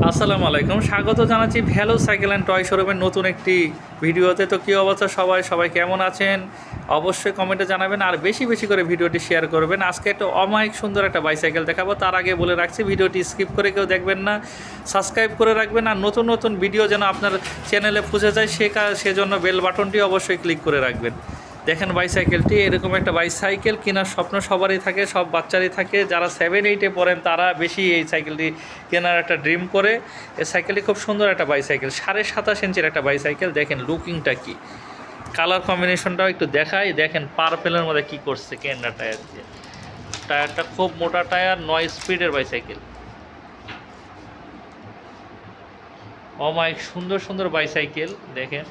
আসসালামু আলাইকুম, স্বাগত জানাচ্ছি ভ্যালো সাইকেল অ্যান্ড টয় শোরুমের নতুন একটি ভিডিওতে। তো কী অবস্থা সবাই কেমন আছেন অবশ্যই কমেন্টে জানাবেন, আর বেশি বেশি করে ভিডিওটি শেয়ার করবেন। আজকে একটা অমায়িক সুন্দর একটা বাইসাইকেল দেখাবো। তার আগে বলে রাখছি, ভিডিওটি স্কিপ করে কেউ দেখবেন না, সাবস্ক্রাইব করে রাখবেন, আর নতুন নতুন ভিডিও যেন আপনার চ্যানেলে পৌঁছে যায় সেজন্য বেল বাটনটি অবশ্যই ক্লিক করে রাখবেন। দেখেন বাইসাইকেলটি, এরকম একটা বাইসাইকেল কেনার স্বপ্ন সবারই থাকে, সব বাচ্চারই থাকে। যারা 7-8-এ পড়েন তারা বেশি এই সাইকেলটি কেনার একটা ড্রিম করে। এই সাইকেলটি খুব সুন্দর একটা বাইসাইকেল, 27.5 ইঞ্চির একটা বাইসাইকেল। দেখেন লুকিংটা কি, কালার কম্বিনেশনটাও একটু দেখাই। দেখেন পার্পেলের মধ্যে কি করছে কেন্ডা টায়ার দিয়ে। টায়ারটা খুব মোটা টায়ার, 9 স্পিডের বাইসাইকেল। অমায়িক সুন্দর সুন্দর বাইসাইকেল দেখেন।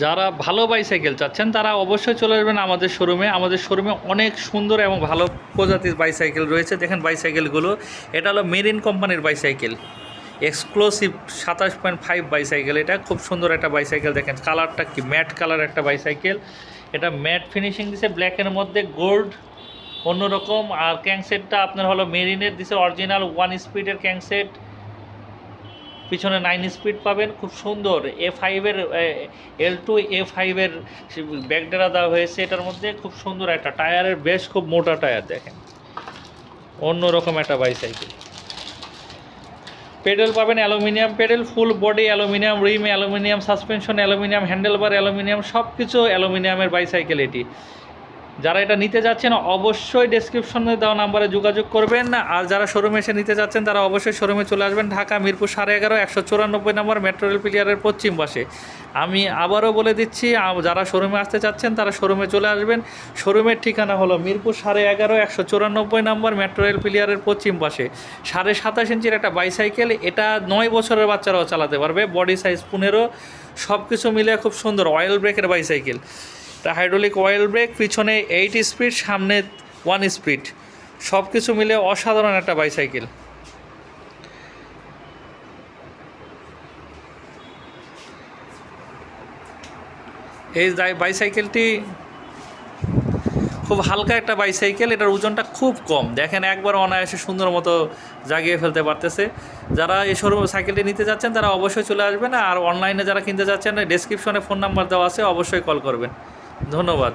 যারা ভালো বাইসাইকেল চাচ্ছেন তারা অবশ্যই চলে আসবেন আমাদের শোরুমে। আমাদের শোরুমে অনেক সুন্দর এবং ভালো প্রজাতির বাইসাইকেল রয়েছে। দেখেন বাইসাইকেলগুলো, এটা হলো মেরিন কোম্পানির বাইসাইকেল, এক্সক্লুসিভ 27.5 বাইসাইকেল। এটা খুব সুন্দর একটা বাইসাইকেল। দেখেন কালারটা কি, ম্যাট কালার একটা বাইসাইকেল। এটা ম্যাট ফিনিশিং দিছে, ব্ল্যাকের মধ্যে গোল্ড অন্যরকম। আর ক্যাংসেটটা আপনার হলো মেরিনের দিছে, অরিজিনাল 1 স্পিডের ক্যাংসেট। পিছনে 9 স্পিড পাবেন, খুব সুন্দর। A5-এর L2 A5-এর ব্যাকডেরা দেওয়া হয়েছে এটার মধ্যে। খুব সুন্দর একটা টায়ারের বেশ খুব মোটা টায়ার। দেখেন অন্যরকম একটা বাইসাইকেল। পেডেল পাবেন aluminium pedal, full body aluminium, rim aluminium, suspension aluminium, handlebar aluminium, সব কিছু অ্যালুমিনিয়ামের বাইসাইকেল এটি। যারা এটা নিতে যাচ্ছেন অবশ্যই ডেসক্রিপশনে দেওয়া নাম্বারে যোগাযোগ করবেন। আর যারা শোরুমে এসে নিতে যাচ্ছেন তারা অবশ্যই শোরুমে চলে আসবেন। ঢাকা মিরপুর 11.5 194 নম্বর মেট্রো রেল পিলিয়ারের পশ্চিম পাশে। আমি আবারও বলে দিচ্ছি, যারা শোরুমে আসতে চাচ্ছেন তারা শোরুমে চলে আসবেন। শোরুমের ঠিকানা হলো মিরপুর 11.5 194 নম্বর মেট্রো রেল পিলিয়ারের পশ্চিম পাশে। 27.5 ইঞ্চির একটা বাইসাইকেল, এটা 9 বছরের বাচ্চারাও চালাতে পারবে। বডি সাইজ 15, সব কিছু মিলে খুব সুন্দর। অয়েল ব্রেকের বাইসাইকেল, এটা হাইড্রোলিক অয়েল ব্রেক, পিছনে 8 স্পিড, সামনে 1 স্পিড, সব কিছু মিলে অসাধারণ একটা বাইসাইকেল। এই বাইসাইকেলটি খুব হালকা একটা বাইসাইকেল, এটার ওজনটা খুব কম। দেখেন একবার অনায়াসে সুন্দর মতো জাগিয়ে ফেলতে পারতেছে। যারা এই শোরুম সাইকেলটি নিতে যাচ্ছেন তারা অবশ্যই চলে আসবেন। আর অনলাইনে যারা কিনতে যাচ্ছেন ডেসক্রিপশনে ফোন নাম্বার দেওয়া আছে, অবশ্যই কল করবেন। ধন্যবাদ।